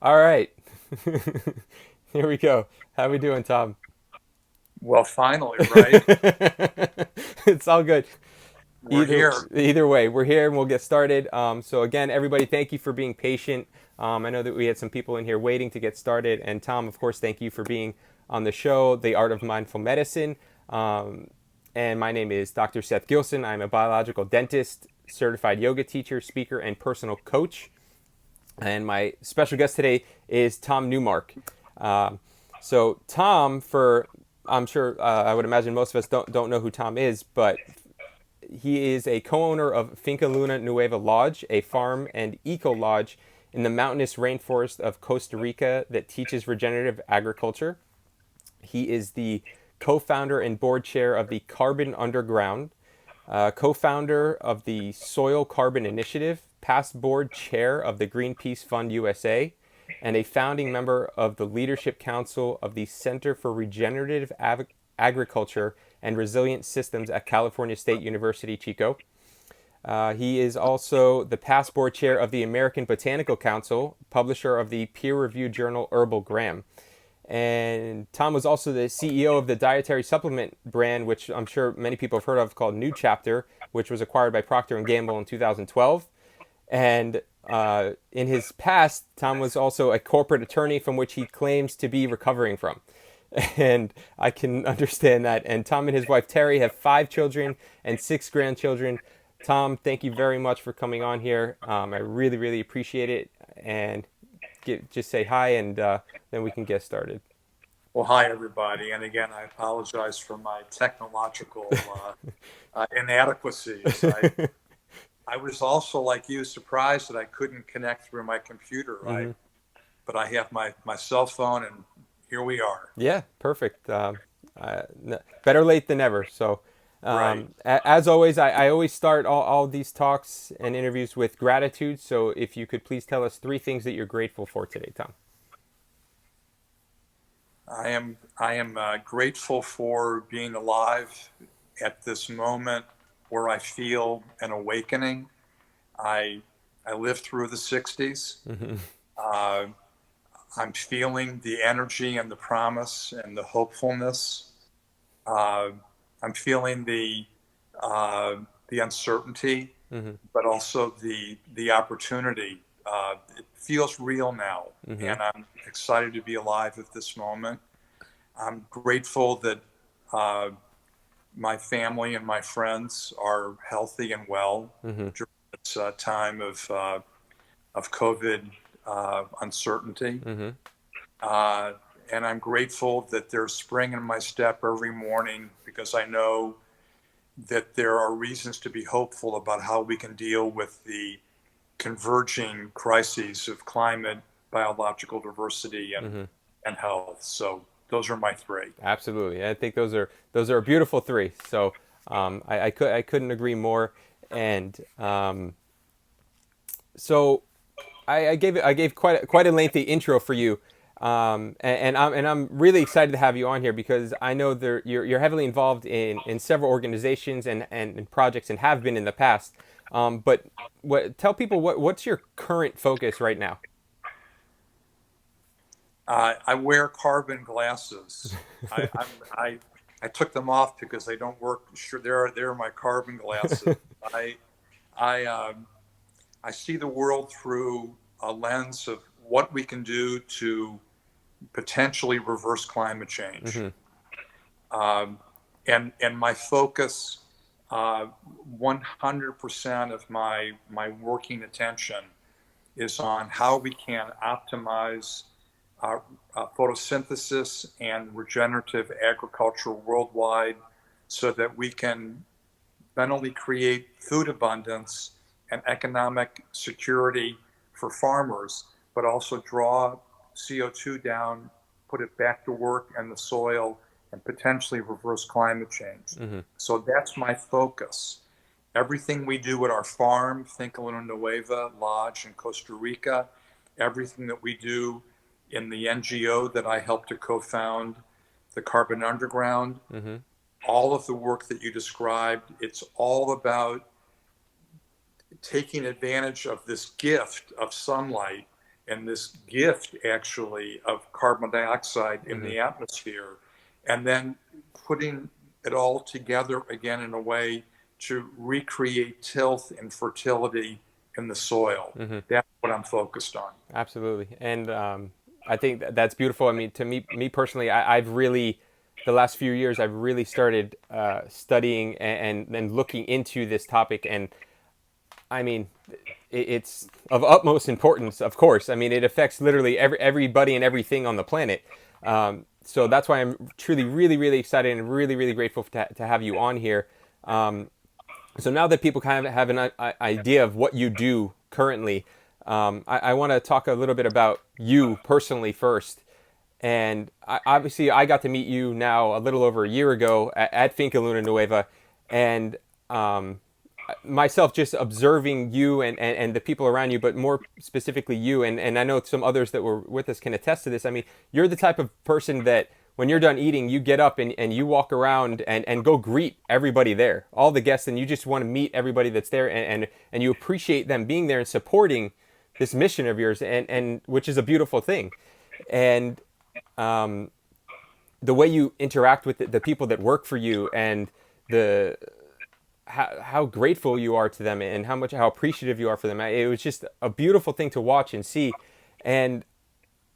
All right. Here we go. How we doing, Tom? Well, finally, right? It's all good. We're Either here. either way, we're here and we'll get started. So again, everybody, thank you for being patient. I know that we had some people in here waiting to get started, and Tom, of course, thank you for being on the show, The Art of Mindful Medicine. Um, and my name is Dr. Seth Gilson. I'm a biological dentist, certified yoga teacher, speaker, and personal coach. And my special guest today is Tom Newmark. Um, so Tom, for I'm sure I would imagine most of us don't know who Tom is, but he is a co-owner of Finca Luna Nueva Lodge, a farm and eco lodge in the mountainous rainforest of Costa Rica that teaches regenerative agriculture. He is the co-founder and board chair of the Carbon Underground, co-founder of the Soil Carbon Initiative, past board chair of the Greenpeace Fund USA, and a founding member of the Leadership Council of the Center for Regenerative Agriculture and Resilient Systems at California State University, Chico. He is also the past board chair of the American Botanical Council, publisher of the peer-reviewed journal Herbal Gram. And Tom was also the CEO of the dietary supplement brand, which I'm sure many people have heard of, called New Chapter, which was acquired by Procter and Gamble in 2012. And in his past, Tom was also a corporate attorney from which he claims to be recovering from. And I can understand that. And Tom and his wife Terry have 5 children and 6 grandchildren. Tom, thank you very much for coming on here. I really, really appreciate it. And just say hi, and then we can get started. Well, hi, everybody. And again, I apologize for my technological inadequacies. I was also, like you, surprised that I couldn't connect through my computer. Hmm. But I have my cell phone, and here we are. Yeah, perfect. Better late than never. So, Right. as always, I always start all these talks and interviews with gratitude. So, if you could please tell us 3 things that you're grateful for today, Tom. I am grateful for being alive at this moment where I feel an awakening. I I lived through the '60s. Hmm. Uh, I'm feeling the energy and the promise and the hopefulness. Uh, I'm feeling uh, the uncertainty, Hmm. but also the opportunity. It feels real now, Hmm. and I'm excited to be alive at this moment. I'm grateful that uh, my family and my friends are healthy and well Hmm. during this time of COVID uncertainty. Hmm. Uh, and I'm grateful that there's spring in my step every morning because I know that there are reasons to be hopeful about how we can deal with the converging crises of climate, biological diversity, Hmm. and health. So those are my three. Absolutely. I think those are a beautiful 3. So, I couldn't agree more. And so I gave quite a lengthy intro for you, and I'm really excited to have you on here because I know you're heavily involved in several organizations and projects and have been in the past. But tell people what's your current focus right now? I wear carbon glasses. I, I'm, I, I took them off because they don't work. Sure, they're my carbon glasses. I, I, um, I see the world through a lens of what we can do to potentially reverse climate change. Hmm. Um, and my focus, 100% of my working attention is on how we can optimize uh, photosynthesis and regenerative agriculture worldwide so that we can not only create food abundance and economic security for farmers, but also draw CO2 down, put it back to work in the soil, and potentially reverse climate change. Hmm. So that's my focus. Everything we do at our farm, Finca Luna Nueva Lodge in Costa Rica, everything that we do in the NGO that I helped to co-found, the Carbon Underground, Hmm. all of the work that you described, it's all about taking advantage of this gift of sunlight and this gift actually of carbon dioxide in Mm-hmm. the atmosphere, and then putting it all together again in a way to recreate tilth and fertility in the soil. Mm-hmm. That's what I'm focused on. Absolutely. And I think that's beautiful. I mean, to me personally, I've really, the last few years, I've really started studying and looking into this topic. And I mean, it's of utmost importance, of course. I mean, it affects literally everybody and everything on the planet. So that's why I'm truly, really, really excited and really, really grateful to have you on here. So now that people kind of have an idea of what you do currently, I want to talk a little bit about you personally first. And obviously, I got to meet you now a little over a year ago at Finca Luna Nueva, and myself just observing you and the people around you, but more specifically you, and I know some others that were with us can attest to this. I mean, you're the type of person that when you're done eating, you get up and you walk around and go greet everybody there, all the guests, and you just want to meet everybody that's there, and you appreciate them being there and supporting this mission of yours, and which is a beautiful thing. And the way you interact with the people that work for you, and the how grateful you are to them, and how appreciative you are for them. It was just a beautiful thing to watch and see. And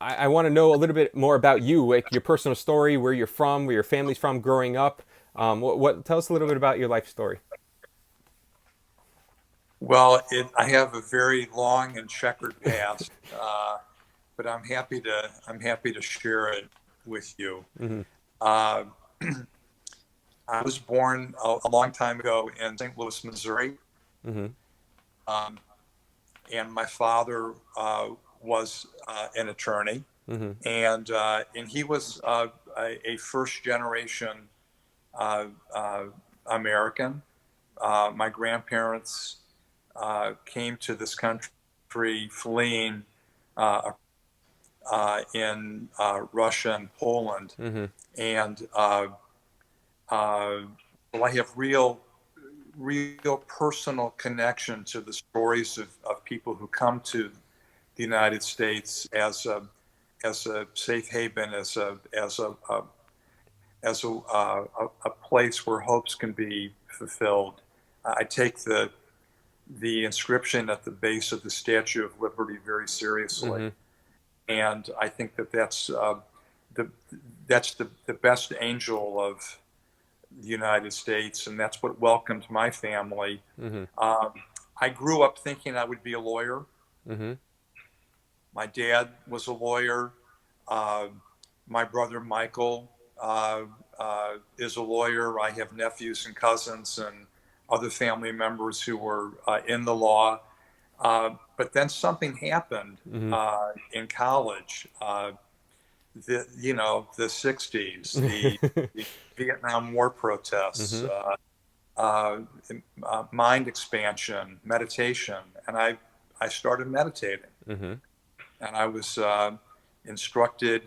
I want to know a little bit more about you, like your personal story, where you're from, where your family's from growing up. Tell us a little bit about your life story. Well, I have a very long and checkered past, but I'm happy to share it with you. Mm-hmm. Uh, I was born a long time ago in St. Louis, Missouri, Mm-hmm. um, and my father was an attorney, Mm-hmm. and he was a first generation uh, uh, American. My grandparents came to this country fleeing in Russia and Poland, Mm-hmm. and well, I have real personal connection to the stories of people who come to the United States as a safe haven, as a place where hopes can be fulfilled. I take the inscription at the base of the Statue of Liberty very seriously, Mm-hmm. and I think the the best angel of the United States, and that's what welcomed my family. Mm-hmm. Um, I grew up thinking I would be a lawyer. Mm-hmm. My dad was a lawyer. Uh, my brother Michael is a lawyer. I have nephews and cousins and other family members who were in the law. But then something happened Mm-hmm. in college. The '60s, the Vietnam War protests, Mm-hmm. uh, mind expansion, meditation, and I started meditating, Mm-hmm. and I was instructed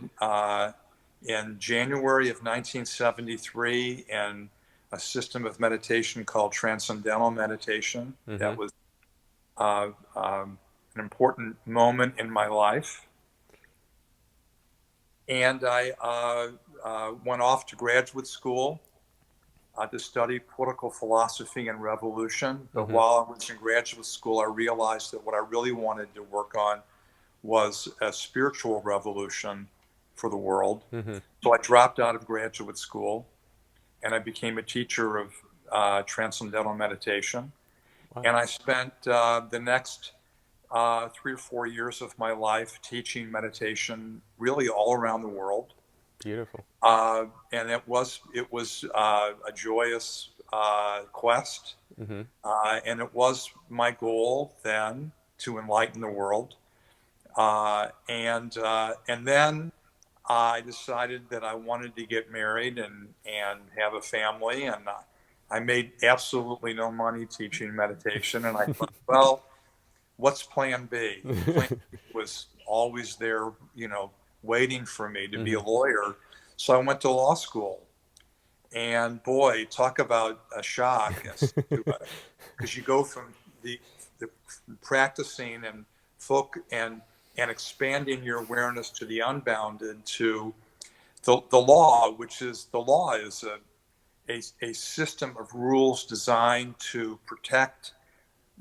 in January of 1973 in a system of meditation called transcendental meditation. Mm-hmm. That was an important moment in my life. And I went off to graduate school to study political philosophy and revolution. But Mm-hmm. while I was in graduate school, I realized that what I really wanted to work on was a spiritual revolution for the world. Mm-hmm. So I dropped out of graduate school and I became a teacher of transcendental meditation. Wow. And I spent the next 3 or 4 years of my life teaching meditation really all around the world. Beautiful. And it was a joyous quest, Mm-hmm. and it was my goal then to enlighten the world. And then I decided that I wanted to get married and have a family, and I made absolutely no money teaching meditation. And I thought, well, what's Plan B? Plan B was always there, waiting for me to be Mm-hmm. a lawyer. So I went to law school, and boy, talk about a shock, because you go from the practicing and folk and and expanding your awareness to the unbounded, to the law, which is the law is a system of rules designed to protect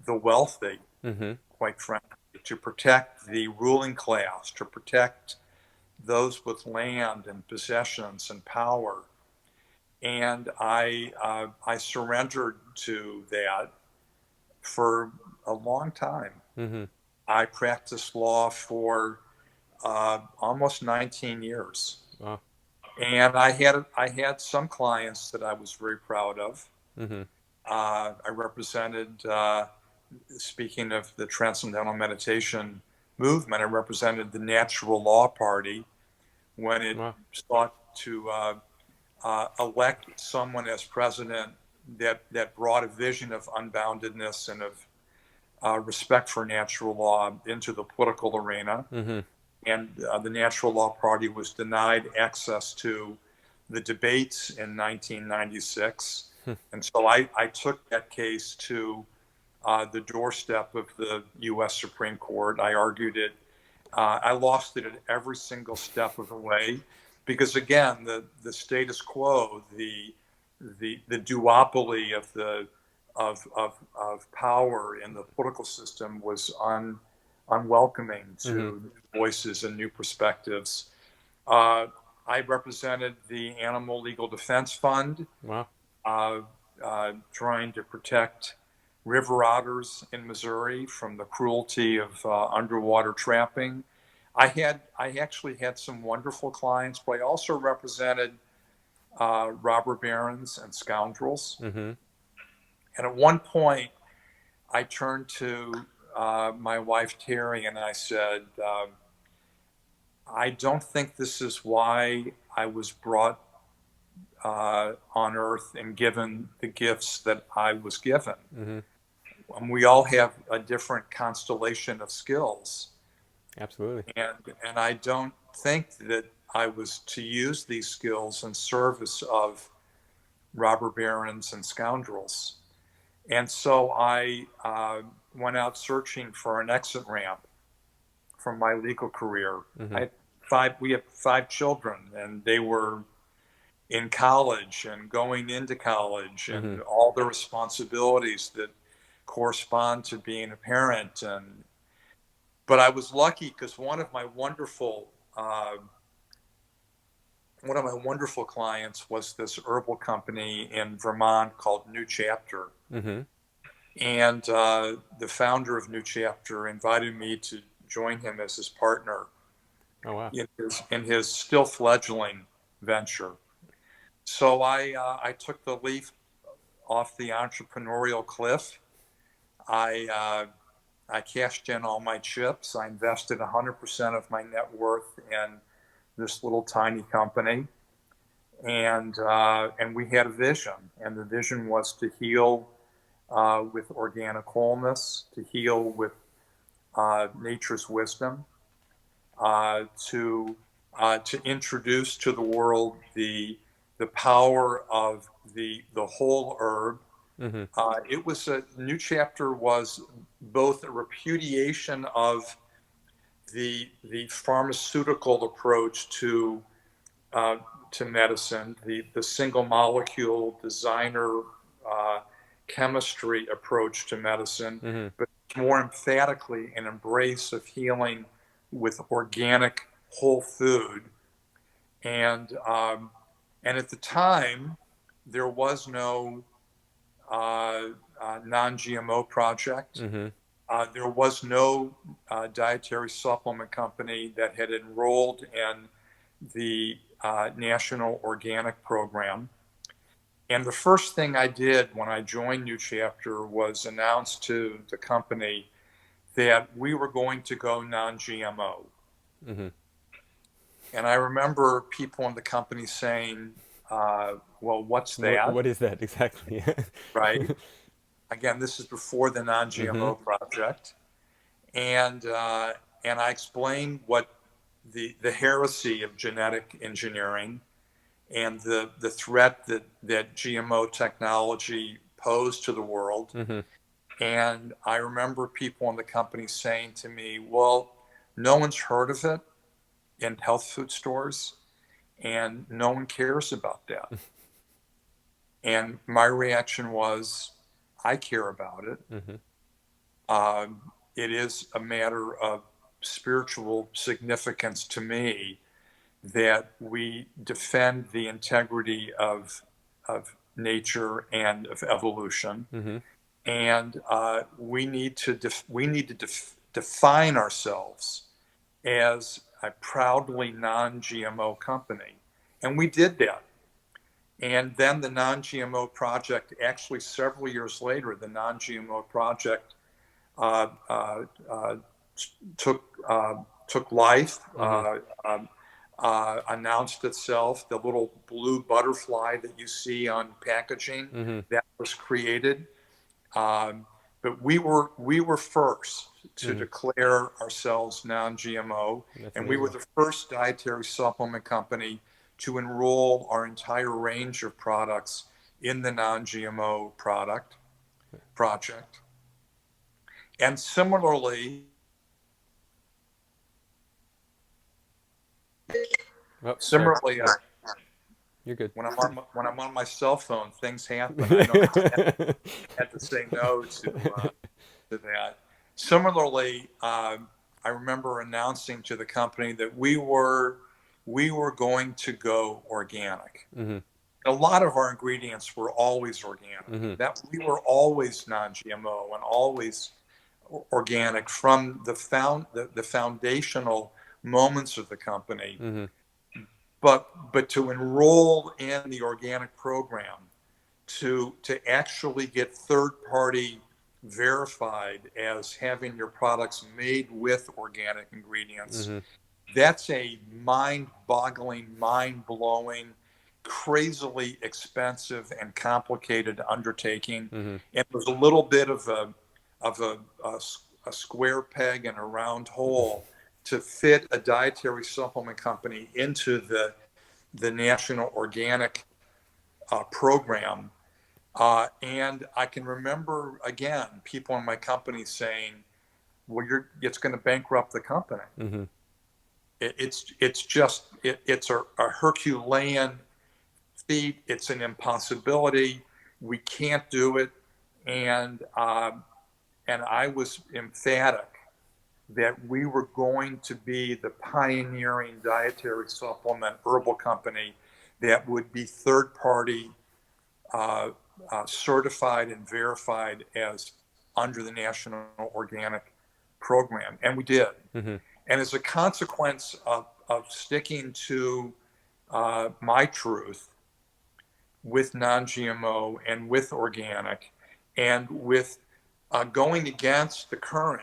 the wealthy, Mm-hmm. quite frankly, to protect the ruling class, to protect those with land and possessions and power. And I surrendered to that for a long time. Mm-hmm. I practiced law for almost 19 years, Wow. and I had some clients that I was very proud of. Mm-hmm. I represented, speaking of the transcendental meditation movement, I represented the Natural Law Party when it Wow. sought to elect someone as president that brought a vision of unboundedness and of respect for natural law into the political arena. Mm-hmm. And the Natural Law Party was denied access to the debates in 1996. And so I took that case to the doorstep of the U.S. Supreme Court. I argued it. I lost it at every single step of the way because, again, the status quo, the duopoly of of power in the political system was unwelcoming Mm-hmm. to new voices and new perspectives. Uh, I represented the Animal Legal Defense Fund, Wow. uh, trying to protect river otters in Missouri from the cruelty of underwater trapping. I actually had some wonderful clients, but I also represented robber barons and scoundrels. Mm-hmm. And at one point, I turned to my wife Terry and I said, I don't think this is why I was brought on earth and given the gifts that I was given. Mm-hmm. We all have a different constellation of skills. Absolutely. And I don't think that I was to use these skills in service of robber barons and scoundrels. And so I went out searching for an exit ramp from my legal career. Mm-hmm. I had we had 5 children, and they were in college and going into college, Mm-hmm. and all the responsibilities that correspond to being a parent. And but I was lucky because one of my wonderful clients was this herbal company in Vermont called New Chapter. Mm-hmm. And the founder of New Chapter invited me to join him as his partner Oh wow. in his still fledgling venture. So I took the leaf off the entrepreneurial cliff. I I cashed in all my chips. I invested 100% of my net worth in this little tiny company, and we had a vision, and the vision was to heal with organic wholeness, to heal with nature's wisdom, to introduce to the world the power of the whole herb. Mm-hmm. It was a New Chapter was both a repudiation of the pharmaceutical approach uh, to medicine, the single molecule designer uh, chemistry approach to medicine, Mm-hmm. but more emphatically an embrace of healing with organic whole food. And and at the time, there was no non-GMO project. Mm-hmm. There was no dietary supplement company that had enrolled in the National Organic Program. And the first thing I did when I joined New Chapter was announce to the company that we were going to go non-GMO. Mm-hmm. And I remember people in the company saying, well, what's that? What is that exactly? Right? Again, this is before the Mm-hmm. non-GMO project. And, uh, and I explained what the heresy of genetic engineering and the threat that GMO technology posed to the world. Mm-hmm. And I remember people in the company saying to me, well, No one's heard of it in health food stores, and no one cares about that. And my reaction was, I care about it. Mm-hmm. It is a matter of spiritual significance to me that we defend the integrity of nature and of evolution. Mm-hmm. And we need to define ourselves as a proudly non-GMO company. And we did that. And then the non-GMO project, actually several years later, the non-GMO project uh, uh, uh, took took life, Mm-hmm. announced itself. The little blue butterfly that you see on packaging, Mm-hmm. that was created. Um, but we were first to Mm-hmm. declare ourselves non-GMO, That's and we were amazing. the first dietary supplement company to enroll our entire range of products in the non-GMO product project. And similarly, Oh, sorry. similarly, Yeah, you're good. when I'm on my cell phone, things happen. I know I had to say no to that. Similarly, I remember announcing to the company that we were going to go organic. Mm-hmm. A lot of our ingredients were always organic. Mm-hmm. That we were always non-GMO and always organic from the foundational moments of the company. Mm-hmm. But to enroll in the organic program, to actually get third party verified as having your products made with organic ingredients, Mm-hmm. that's a mind-boggling, mind-blowing, crazily expensive and complicated undertaking. Mm-hmm. It was a little bit of a square peg in a round hole to fit a dietary supplement company into the national organic program. And I can remember, again, people in my company saying, well, it's going to bankrupt the company. Mm-hmm. It's a Herculean feat. It's an impossibility. We can't do it. And I was emphatic that we were going to be the pioneering dietary supplement herbal company that would be third party uh, certified and verified as under the National Organic Program. And we did. Mm-hmm. And as a consequence of sticking to my truth with non GMO and with organic and with going against the current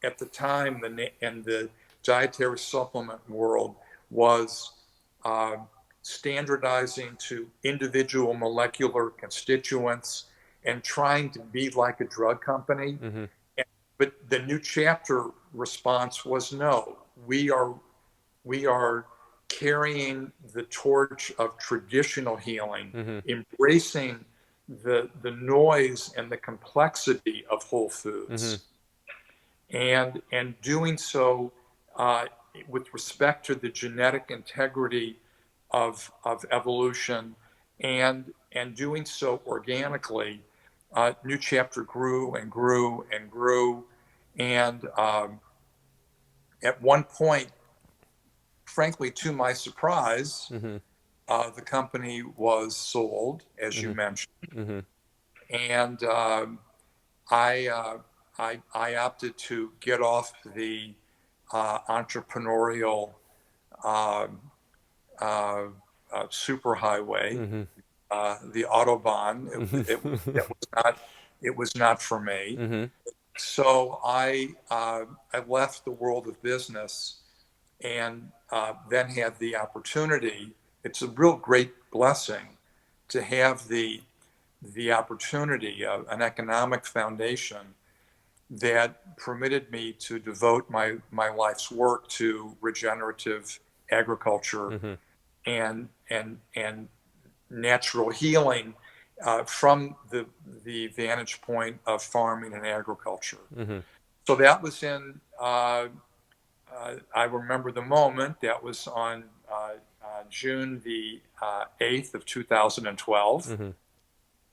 at the time in the dietary supplement world was uh, standardizing to individual molecular constituents and trying to be like a drug company. Mm-hmm. But the new chapter response was no. We are carrying the torch of traditional healing, Mm-hmm. embracing the noise and the complexity of whole Mm-hmm. foods, and doing so with respect to the genetic integrity of evolution, and doing so organically. New Chapter grew and grew and grew, and at one point, frankly, to my surprise, Mm-hmm. the company was sold, as you mentioned, Mm-hmm. and I, uh, I opted to get off the entrepreneurial uh, uh, superhighway, Mm-hmm. the autobahn. It was not for me. Mm-hmm. So I left the world of business, and then had the opportunity. It's a real great blessing to have the opportunity of an economic foundation that permitted me to devote my life's work to regenerative agriculture Mm-hmm. and natural healing from the vantage point of farming and agriculture. Mm-hmm. So that was in I remember the moment. That was on June the 8th of 2012, Hmm.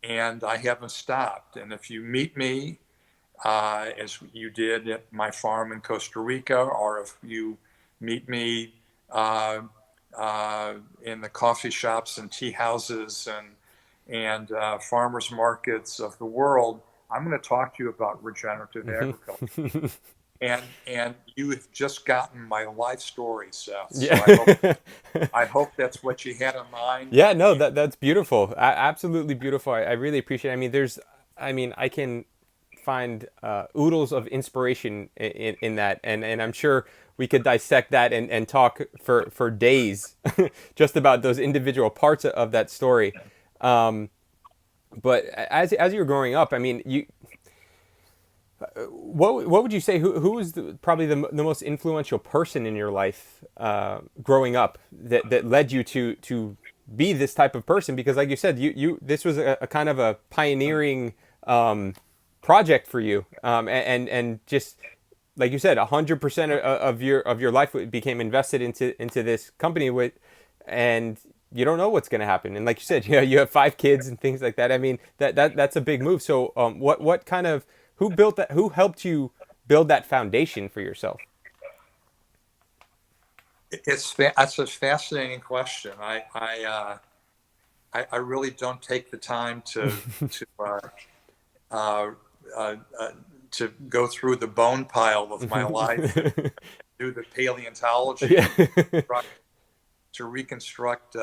and I haven't stopped. And if you meet me, as you did at my farm in Costa Rica, or if you meet me uh, in the coffee shops and tea houses and farmers markets of the world, I'm going to talk to you about regenerative agriculture. And you have just gotten my life story, Seth. So Yeah. I hope that's what you had in mind. Yeah, no, that's beautiful. Absolutely beautiful. I really appreciate it. I mean, I mean, I can find oodles of inspiration in that, and I'm sure we could dissect that and talk for days just about those individual parts of that story. Um, but as you were growing up, I mean, what would you say? Who was probably the most influential person in your life growing up that led you to be this type of person? Because, like you said, you this was a kind of a pioneering project for you, and just like you said, 100% of your life became invested into this company with, and you don't know what's going to happen. And like you said, you have 5 kids and things like that. I mean, that's a big move. So, what kind of who built that? Who helped you build that foundation for yourself? That's a fascinating question. I really don't take the time to uh, uh, uh, to go through the bone pile of my life and do the paleontology Yeah. to reconstruct.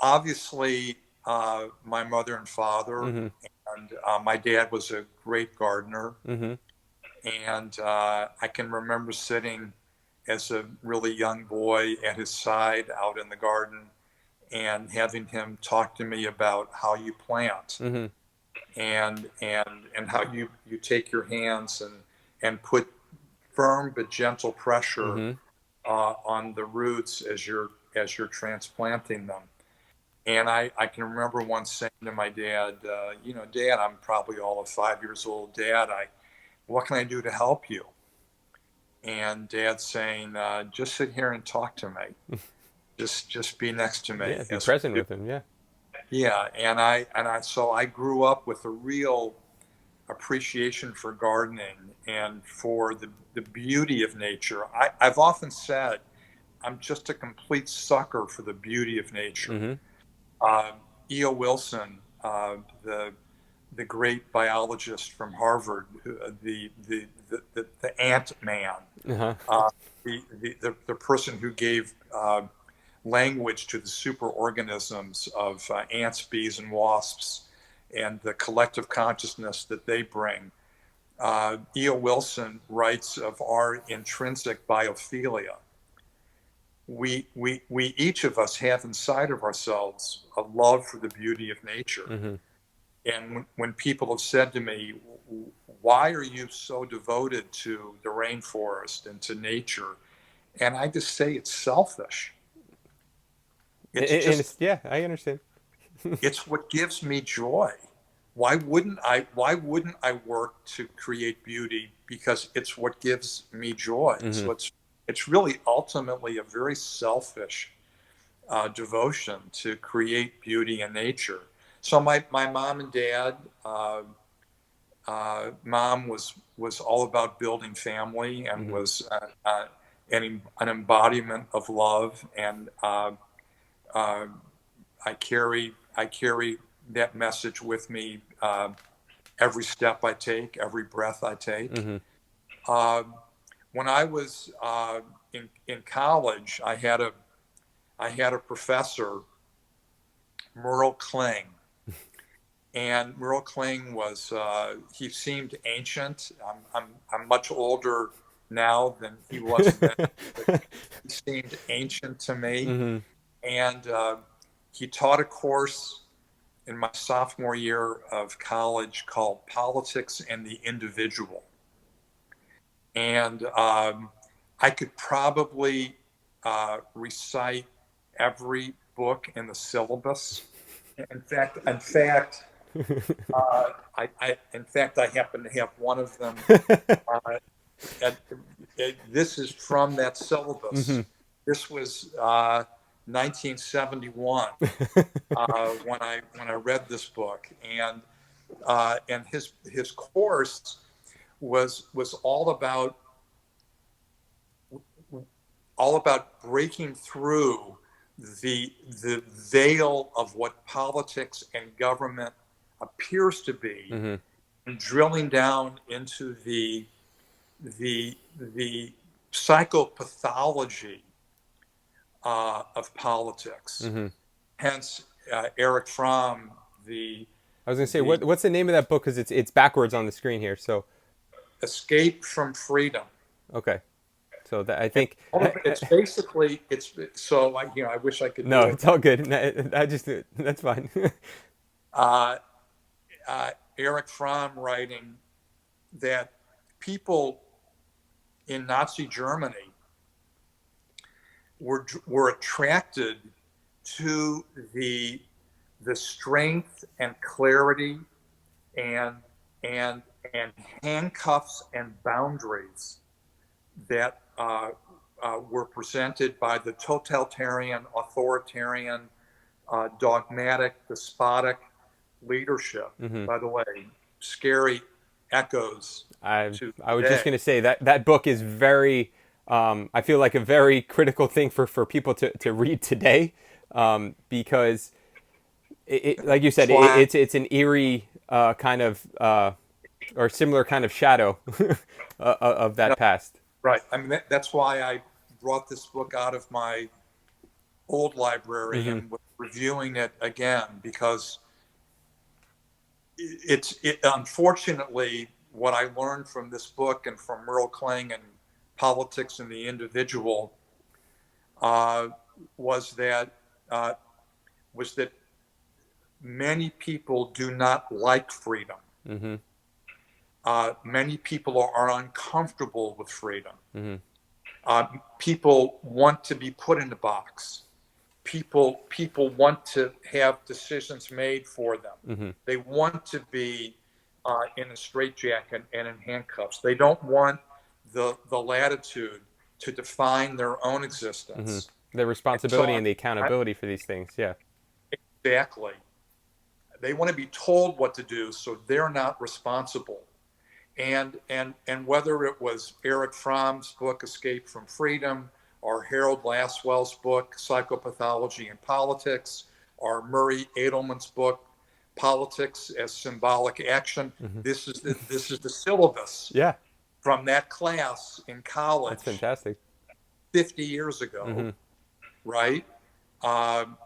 Obviously, my mother and father, Hmm. and my dad was a great gardener, Hmm. and I can remember sitting as a really young boy at his side out in the garden and having him talk to me about how you plant Hmm. and how you take your hands and put firm but gentle pressure Hmm. on the roots as you're transplanting them. And I can remember once saying to my dad, Dad, I'm probably all of 5 years old. Dad, what can I do to help you? And Dad saying, just sit here and talk to me. Just be next to me Yeah. Be as we present do. with him. Yeah. Yeah, so I grew up with a real appreciation for gardening and for the beauty of nature. I've often said I'm just a complete sucker for the beauty of nature. Hmm. Uh, E.O. Wilson, the great biologist from Harvard, the ant man, Uh-huh. uh, the person who gave language to the superorganisms of ants, bees, and wasps, and the collective consciousness that they bring. E.O. Wilson writes of our intrinsic biophilia. We each of us have inside of ourselves a love for the beauty of nature. Hmm. And when people have said to me, why are you so devoted to the rainforest and to nature? And I just say it's selfish. It's And just, it's, yeah, I understand. it's what gives me joy. Why wouldn't I work to create beauty? Because it's what gives me joy. Hmm. So it's really ultimately a very selfish devotion to create beauty in nature. So my mom and dad, mom was all about building family and Hmm. was an embodiment of love, and uh, I carry that message with me every step I take, every breath I take. Hmm. Uh, when I was in college, I had a professor, Merle Kling, and Merle Kling was he seemed ancient. I'm much older now than he was then, but he seemed ancient to me. Hmm. And he taught a course in my sophomore year of college called Politics and the Individual. And I could probably recite every book in the syllabus. In fact, I happen to have one of them at, this is from that Hmm. syllabus. This was 1971 when I read this book, and his course was all about breaking through the veil of what politics and government appears to be, Hmm. and drilling down into the psychopathology of politics. Hmm. Hence, Eric Fromm, the I was gonna say, the what's the name of that book? Because it's backwards on the screen here. So escape from freedom. okay, so that I And think all of it's basically it's so I wish I could no, do it. it's all good. I just that's fine. Uh, Eric Fromm writing that people in Nazi Germany were attracted to the strength and clarity and and and handcuffs and boundaries that were presented by the totalitarian, authoritarian, dogmatic, despotic leadership. Hmm. By the way, scary echoes to I was just today. gonna say that that book is very. I feel like a very critical thing for people to read today, because like you said, it's an eerie kind of or similar kind of shadow of that No, past. right. I mean, that's why I brought this book out of my old library Hmm. and was reviewing it again because unfortunately what I learned from this book and from Merle Kling and politics and the individual uh, was that uh, was that many people do not like freedom. Hmm. Many people are uncomfortable with freedom. Hmm. People want to be put in a box. People want to have decisions made for them. Hmm. They want to be in a straitjacket and in handcuffs. They don't want the latitude to define their own Hmm. existence. The And so responsibility and the accountability for these things. Yeah. exactly, they want to be told what to do, so they're not responsible. And whether it was Eric Fromm's book Escape from Freedom, or Harold Lasswell's book Psychopathology and Politics, or Murray Edelman's book Politics as Symbolic Action, Hmm. this is the syllabus Yeah. from that class in That's college fantastic. 50 years Hmm. ago, right? Um,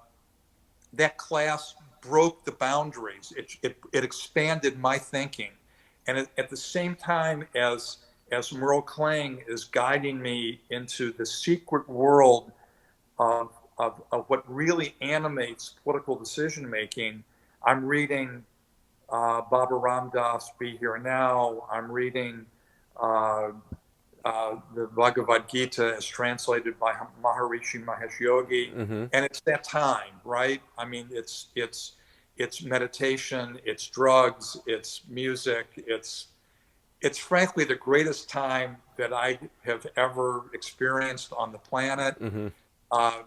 that class broke the boundaries. It expanded my thinking. And at the same time as Merle Kling is guiding me into the secret world of what really animates political decision making, I'm reading Baba Ramdas' Be Here Now. I'm reading uh, the Bhagavad Gita as translated by Maharishi Mahesh Yogi, Hmm. and it's that time, right? I mean, it's meditation, it's drugs, it's music, it's frankly the greatest time that I have ever experienced on the planet. Hmm. Uh,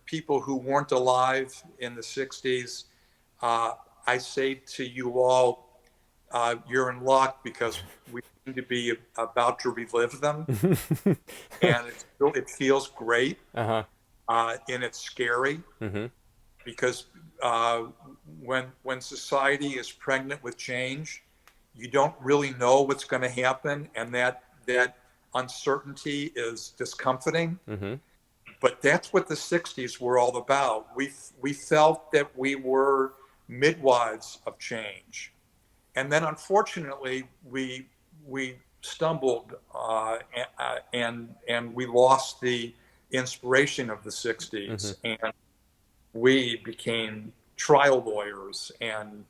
People who weren't alive in the '60s, uh, I say to you all, you're in luck because we seem to be about to relive them, and it feels great, Uh-huh. and it's scary Hmm. because uh, when society is pregnant with change, you don't really know what's going to happen, and that uncertainty is discomforting. Hmm. But that's what the '60s were all about. We felt that we were midwives of change, and then unfortunately we stumbled and we lost the inspiration of the Hmm. '60s, and we became trial lawyers and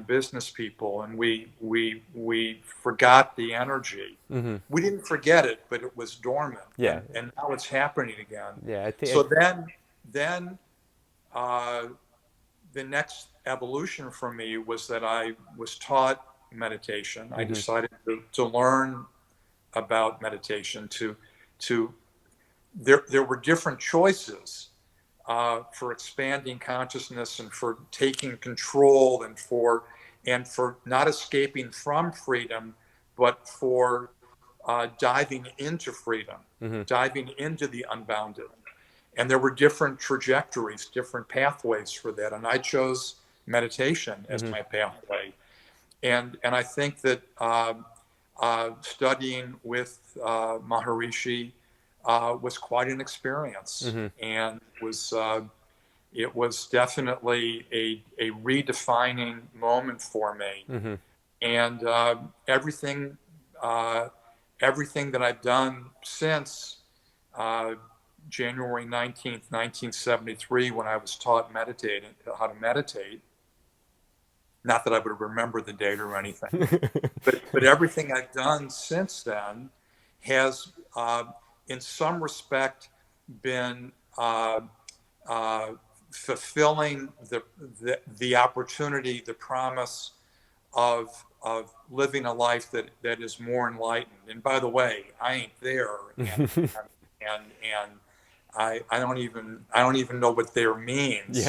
business people, and we forgot the energy. Hmm. We didn't forget it, but it was dormant, Yeah. and now it's happening again. Yeah. I So think. then uh, the next evolution for me was that I was taught meditation. I Hmm. decided to learn about meditation. To there were different choices for expanding consciousness and for taking control and for not escaping from freedom, but for diving into freedom, Mm-hmm. diving into the unbounded. And there were different trajectories, different pathways for that. And I chose meditation as Mm-hmm. my pathway. And I think that studying with Maharishi was quite an experience, Mm-hmm. and it was definitely a redefining moment for me. Mm-hmm. And uh, everything that I've done since uh, January 19th, 1973, when I was taught meditating, how to meditate. Not that I would remember the date or anything, but everything I've done since then has, in some respect, been uh, fulfilling the opportunity, the promise of living a life that is more enlightened. And by the way, I ain't there, and I don't even know what there Yeah. means,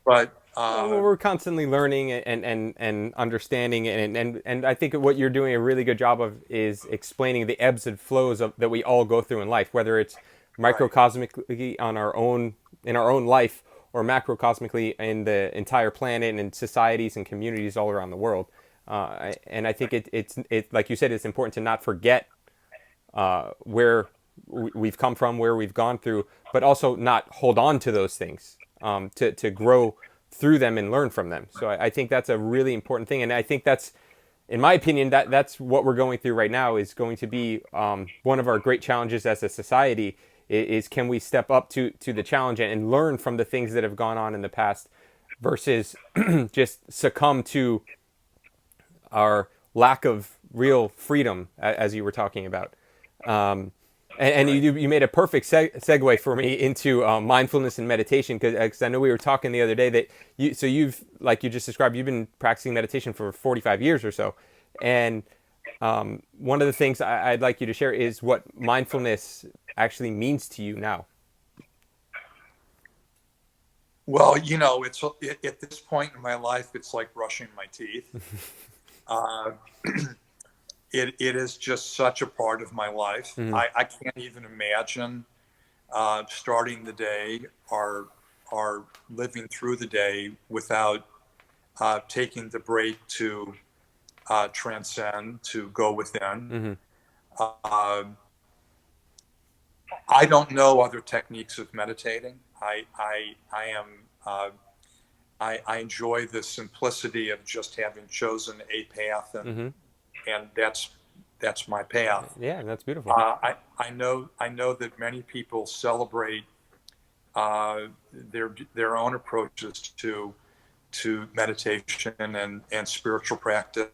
but Well, we're constantly learning and understanding, and I think what you're doing a really good job of is explaining the ebbs and flows that we all go through in life, whether it's right, microcosmically on our own in our own life or macrocosmically in the entire planet and in societies and communities all around the world. And I think it's like you said, it's important to not forget where we've come from, where we've gone through, but also not hold on to those things, to grow through them and learn from them. So I think that's a really important thing, and I think that's, in my opinion, that's what we're going through right now is going to be one of our great challenges as a society. Is can we step up to the challenge and learn from the things that have gone on in the past, versus just succumb to our lack of real freedom, as you were talking about. Um, and right. you made a perfect segue for me into mindfulness and meditation, because I know we were talking the other day that you've, like you just described, you've been practicing meditation for 45 years or so, and one of the things I'd like you to share is what mindfulness actually means to you now. Well, at this point in my life, it's like brushing my teeth. Uh, it is just such a part of my life. Mm-hmm. I can't even imagine starting the day or living through the day without taking the break to transcend, to go within. Mm-hmm. Uh, I don't know other techniques of meditating. I am. I enjoy the simplicity of just having chosen a path, Mm-hmm. and that's my path. Yeah, that's beautiful. I know that many people celebrate their own approaches to meditation and spiritual practice.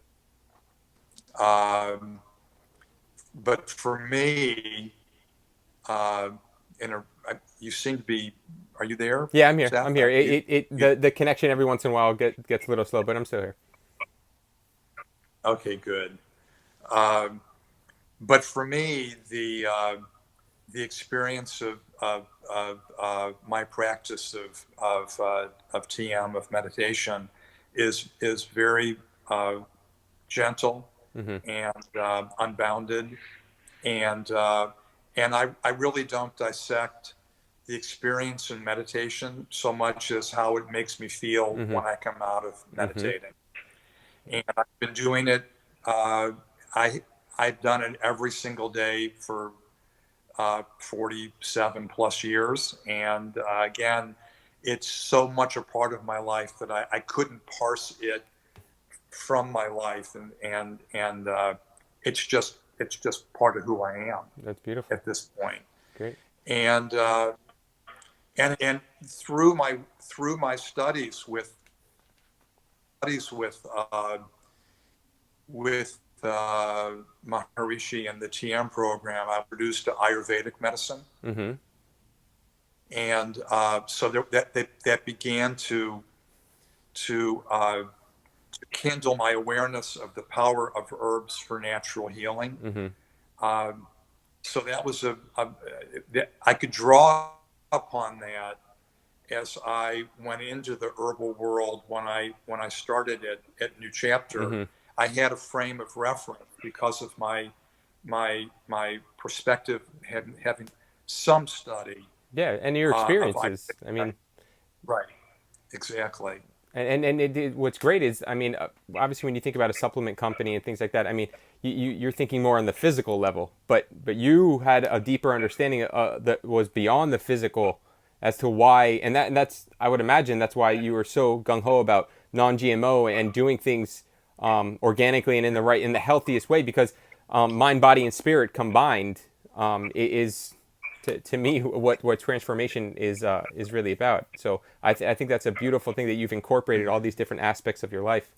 Um, but for me, uh, you seem to be. Are you there, Yeah, I'm here. I'm Seth? here. You, you, The connection every once in a while gets a little slow, but I'm still here. okay, good. Um, but for me, the experience of my practice of TM, of meditation, is very gentle Mm-hmm. and unbounded, and I really don't dissect the experience in meditation so much as how it makes me feel Mm-hmm. when I come out of Mm-hmm. meditating. And I've been doing it. I I've done it every single day for 47 plus years. And again, it's so much a part of my life that I couldn't parse it from my life. And it's just part of who I am That's beautiful. at this point. Great. And, and through my studies with Maharishi and the TM program, I produced Ayurvedic medicine. Mm-hmm. And so that began to kindle my awareness of the power of herbs for natural healing. Mm-hmm. Um, so that was I could draw upon that as I went into the herbal world. When I started at New Chapter, Mm-hmm. I had a frame of reference because of my perspective, having some study Yeah, and your of experiences. I Ayurveda. mean, Right, exactly. what's great is, I mean, obviously when you think about a supplement company and things like that, I mean, you're thinking more on the physical level, but you had a deeper understanding that was beyond the physical as to why, and that's I would imagine that's why you were so gung ho about non-GMO and doing things organically and in the healthiest way, because mind, body, and spirit combined is to me what transformation is really about. So I think that's a beautiful thing that you've incorporated all these different aspects of your life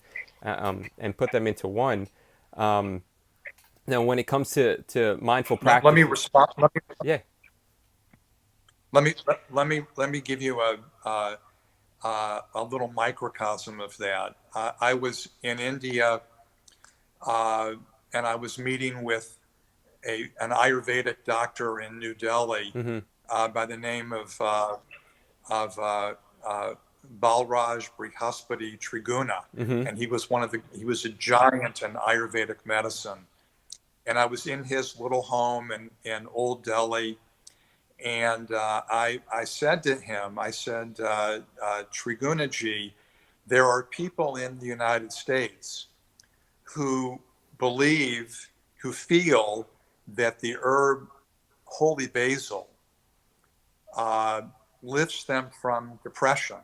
and put them into one. Um, Now, when it comes to mindful Let me practices, respond. yeah. Let me give you a little microcosm of that. I was in India, uh, and I was meeting with an Ayurvedic doctor in New Delhi Mm-hmm. by the name of Balraj Brihaspati Triguna, Mm-hmm. and he was a giant in Ayurvedic medicine. And I was in his little home in Old Delhi, and I said to him, I said, Trigunaji, there are people in the United States who believe, who feel that the herb holy basil uh, lifts them from depression.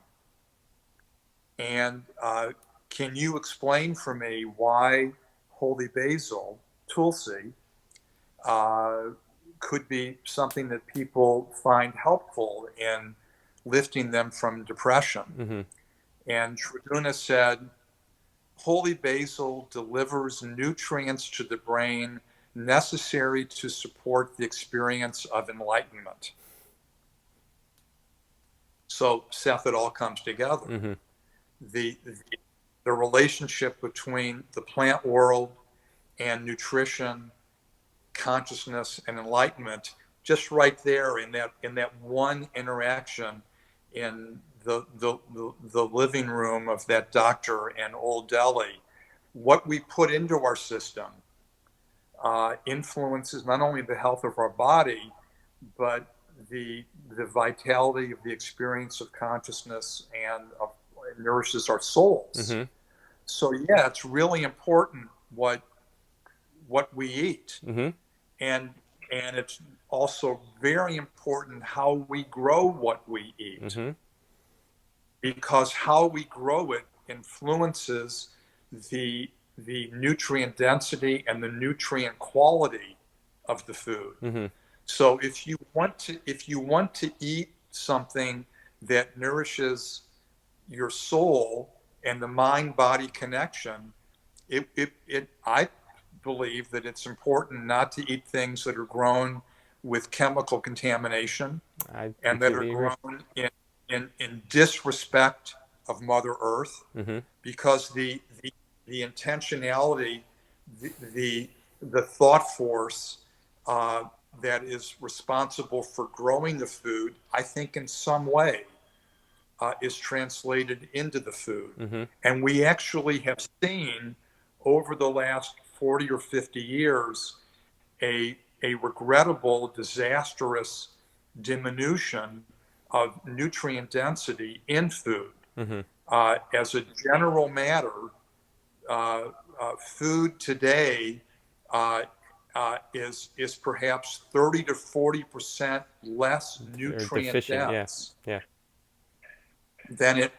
And can you explain for me why holy basil, Tulsi, uh, could be something that people find helpful in lifting them from depression? Mm-hmm. And Triguna said, holy basil delivers nutrients to the brain necessary to support the experience of enlightenment. So, Seth, it all comes together. Mm-hmm. The relationship between the plant world and nutrition, consciousness, and enlightenment, just right there in that one interaction in the living room of that doctor in Old Delhi. What we put into our system influences not only the health of our body, but the vitality of the experience of consciousness, and it nourishes our souls. Mm-hmm. So yeah, it's really important what we eat, Mm-hmm. and and it's also very important how we grow what we eat, Mm-hmm. because how we grow it influences the the nutrient density and the nutrient quality of the food. Mm-hmm. So if you want to eat something that nourishes your soul and the mind body connection, I believe that it's important not to eat things that are grown with chemical contamination I and that are completely agree. grown in disrespect of Mother Earth, Mm-hmm. because the intentionality, the the thought force uh, that is responsible for growing the food, I think in some way is translated into the food. Mm-hmm. And we actually have seen over the last 40 or 50 years a regrettable, disastrous diminution of nutrient density in food. Mm-hmm. As a general matter, food today uh, is perhaps 30 to 40% less They're nutrient deficient. Yeah. dense Yeah.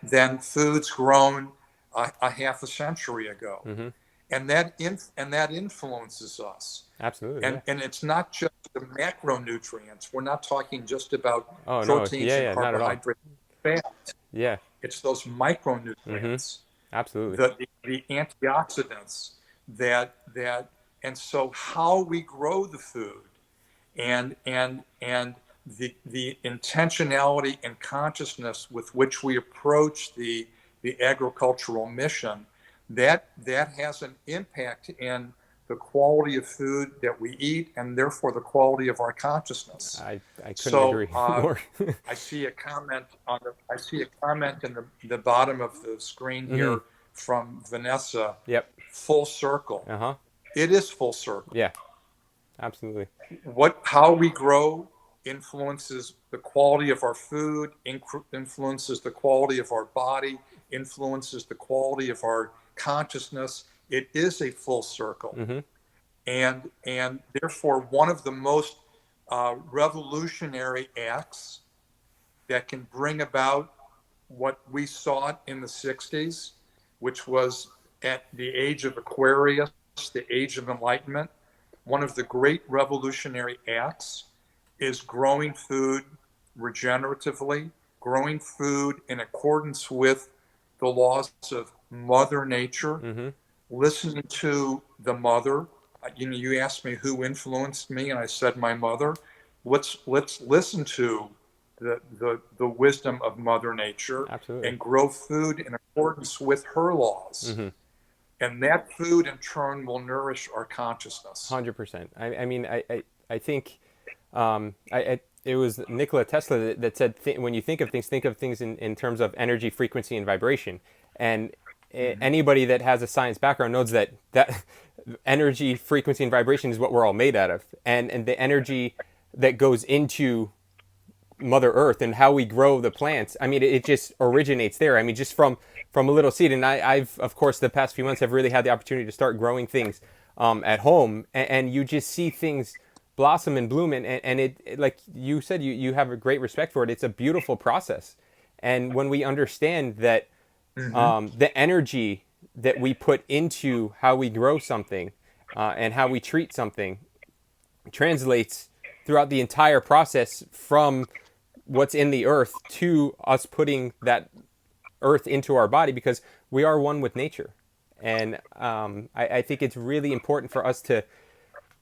than foods grown a half a century ago, Mm-hmm. and that influences us. Absolutely. Yeah. And it's not just the macronutrients. We're not talking just about Oh no. proteins Yeah. and Yeah. Not at all. carbohydrates, fat. Yeah. It's those Mm-hmm. micronutrients, Absolutely. the antioxidants that and so how we grow the food, and the intentionality and consciousness with which we approach the agricultural mission, that has an impact in the quality of food that we eat, and therefore the quality of our consciousness. I couldn't So agree more. I see a comment in the bottom of the screen here from Vanessa. Yep. Full circle. Uh-huh. It is full circle. Yeah, absolutely. How we grow influences the quality of our food, influences the quality of our body, influences the quality of our consciousness. It is a full circle. And therefore one of the most revolutionary acts that can bring about what we saw in the 60s, which was at the age of Aquarius, the age of enlightenment. One of the great revolutionary acts is growing food regeneratively, growing food in accordance with the laws of Mother Nature, listening to the mother. You asked me who influenced me, and I said my mother. Let's listen to the wisdom of Mother Nature. Absolutely. And grow food in accordance with her laws. And that food in turn will nourish our consciousness. 100%. I mean, I think it was Nikola Tesla that said, when you think of things in terms of energy, frequency, and vibration. And anybody that has a science background knows that energy, frequency, and vibration is what we're all made out of. And the energy that goes into Mother Earth and how we grow the plants, I mean, it just originates there. I mean, just from a little seed. And I've, of course, the past few months have really had the opportunity to start growing things at home. And you just see things blossom and bloom. And it, like you said, you have a great respect for it. It's a beautiful process. And when we understand that the energy that we put into how we grow something and how we treat something translates throughout the entire process from what's in the earth to us putting that earth into our body, because we are one with nature. And I think it's really important for us to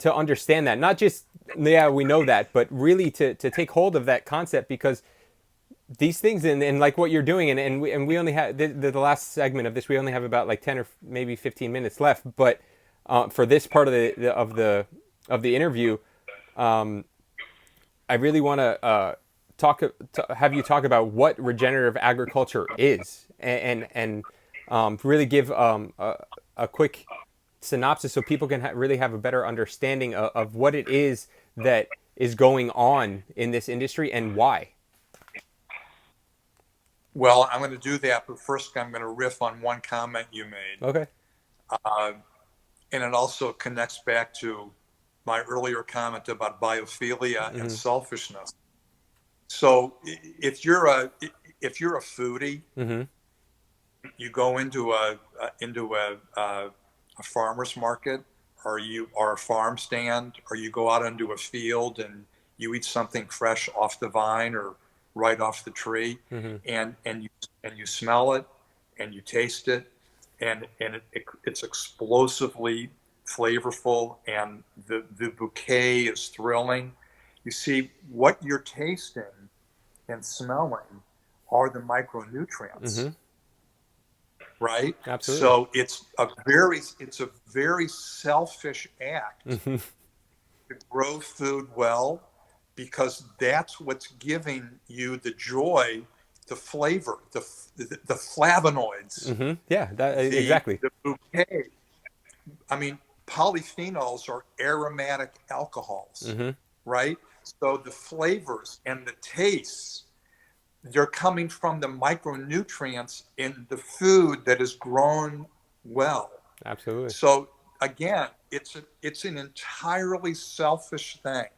understand that, not just, yeah, we know that, but really to take hold of that concept, because these things and like what you're doing, and we only have the last segment of this, we only have about like 10 or maybe 15 minutes left, but for this part of the interview, I really want to have you talk about what regenerative agriculture is, and really give a quick synopsis so people can really have a better understanding of what it is that is going on in this industry and why. Well, I'm going to do that, but first I'm going to riff on one comment you made. Okay. And it also connects back to my earlier comment about biophilia and selfishness. So if you're a foodie, you go into a farmer's market, or a farm stand, or you go out into a field and you eat something fresh off the vine or right off the tree, and you smell it and you taste it, and it's explosively flavorful, and the bouquet is thrilling. You see, what you're tasting and smelling are the micronutrients, right? Absolutely. So it's a very selfish act to grow food well, because that's what's giving you the joy, the flavor, the flavonoids. Yeah, exactly. The bouquet. I mean, polyphenols are aromatic alcohols, right? So the flavors and the tastes, they're coming from the micronutrients in the food that is grown well. Absolutely. So again, it's an entirely selfish thing.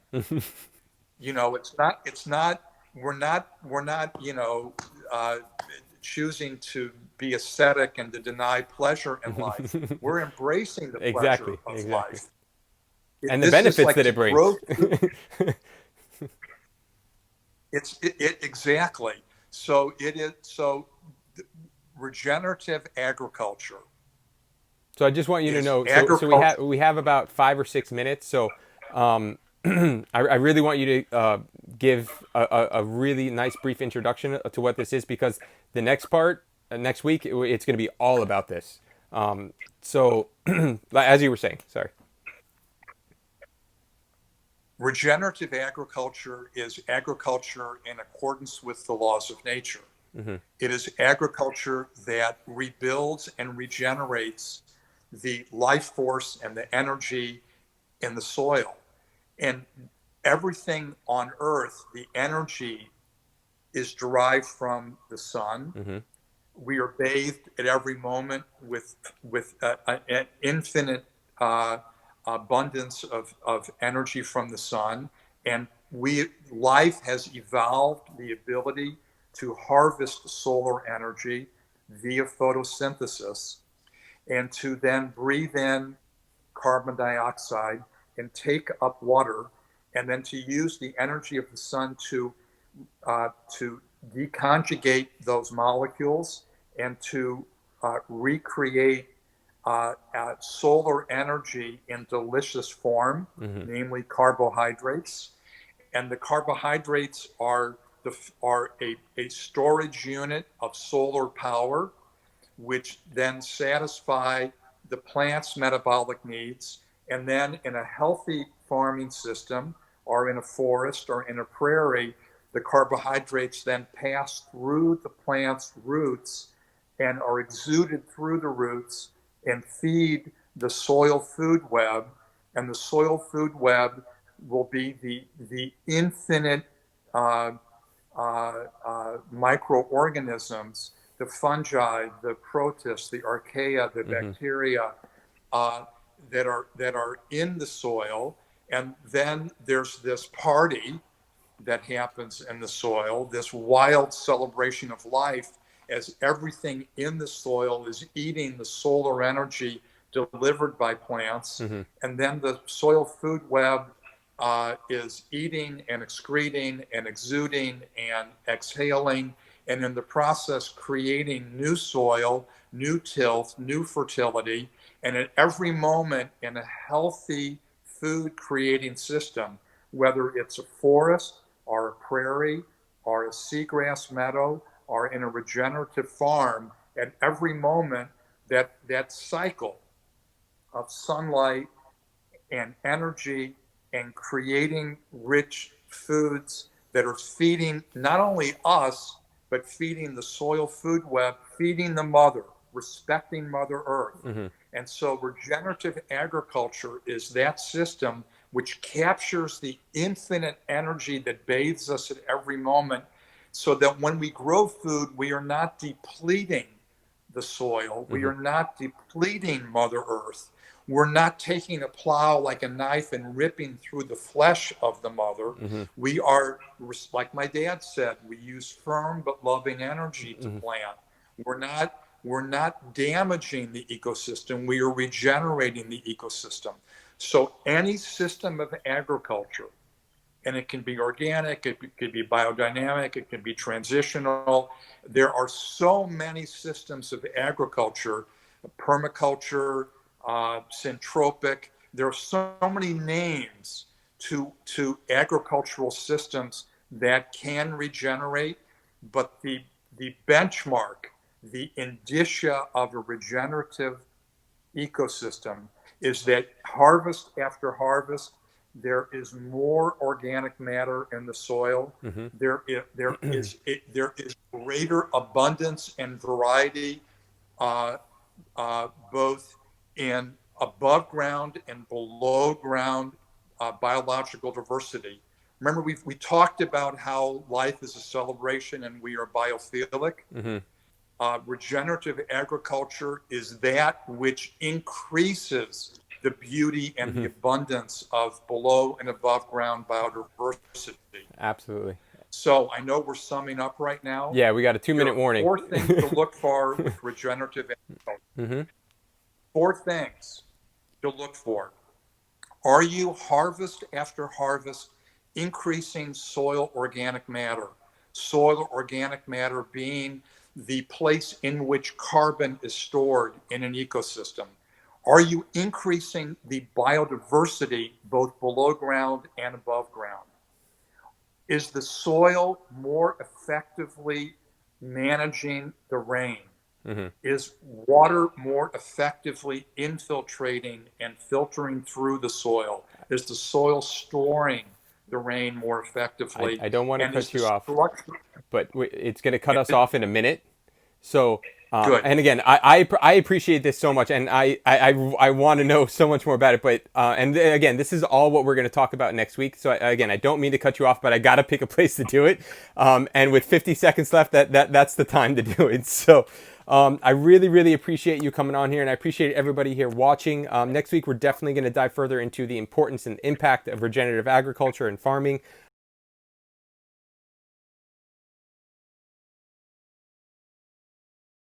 We're not choosing to be ascetic and to deny pleasure in life. We're embracing the pleasure of life. And the benefits that it brings. Exactly. So regenerative agriculture. So I just want you to know, so we have about 5 or 6 minutes. So I really want you to give a really nice brief introduction to what this is, because the next part, next week, it's going to be all about this. So as you were saying, sorry. Regenerative agriculture is agriculture in accordance with the laws of nature. Mm-hmm. It is agriculture that rebuilds and regenerates the life force and the energy in the soil. And everything on Earth, the energy is derived from the sun. Mm-hmm. We are bathed at every moment with an infinite abundance of energy from the sun, and life has evolved the ability to harvest solar energy via photosynthesis, and to then breathe in carbon dioxide and take up water, and then to use the energy of the sun to deconjugate those molecules and to recreate solar energy in delicious form, Mm-hmm. namely carbohydrates. And the carbohydrates are a storage unit of solar power, which then satisfy the plant's metabolic needs. And then in a healthy farming system, or in a forest, or in a prairie, the carbohydrates then pass through the plant's roots and are exuded through the roots and feed the soil food web. And the soil food web will be the infinite microorganisms, the fungi, the protists, the archaea, the Mm-hmm. bacteria that are in the soil. And then there's this party that happens in the soil, this wild celebration of life, as everything in the soil is eating the solar energy delivered by plants. Mm-hmm. And then the soil food web is eating and excreting and exuding and exhaling, and in the process creating new soil, new tilth, new fertility. And at every moment in a healthy food creating system, whether it's a forest or a prairie or a seagrass meadow or in a regenerative farm, at every moment that cycle of sunlight and energy and creating rich foods that are feeding not only us, but feeding the soil food web, feeding the mother, respecting Mother Earth. Mm-hmm. And so regenerative agriculture is that system which captures the infinite energy that bathes us at every moment, so that when we grow food, we are not depleting the soil. We Mm-hmm. are not depleting Mother Earth. We're not taking a plow like a knife and ripping through the flesh of the mother. Mm-hmm. We are, like my dad said, we use firm but loving energy to Mm-hmm. plant. We're not damaging the ecosystem. We are regenerating the ecosystem. So any system of agriculture, and it can be organic, it could be biodynamic, it can be transitional. There are so many systems of agriculture, permaculture, syntropic. There are so many names to agricultural systems that can regenerate, but the benchmark, the indicia of a regenerative ecosystem is that harvest after harvest, there is more organic matter in the soil. Mm-hmm. There is greater abundance and variety, both in above ground and below ground biological diversity. Remember, we talked about how life is a celebration and we are biophilic. Mm-hmm. Regenerative agriculture is that which increases the beauty and the Mm-hmm. abundance of below and above ground biodiversity. Absolutely. So I know we're summing up right now. Yeah, we got a 2-minute There are warning. 4 things to look for with regenerative agriculture. Mm-hmm. 4 things to look for. Are you harvest after harvest increasing soil organic matter? Soil organic matter being the place in which carbon is stored in an ecosystem. Are you increasing the biodiversity both below ground and above ground? Is the soil more effectively managing the rain? Mm-hmm. Is water more effectively infiltrating and filtering through the soil? Is the soil storing the rain more effectively. I don't want to And cut you off, structure but it's going to cut us off in a minute. So, good? and again, I appreciate this so much, and I want to know so much more about it. But and again, this is all what we're going to talk about next week. So again, I don't mean to cut you off, but I got to pick a place to do it. And with 50 seconds left, that's the time to do it. So. I really appreciate you coming on here, and I appreciate everybody here watching. Next week, we're definitely going to dive further into the importance and impact of regenerative agriculture and farming.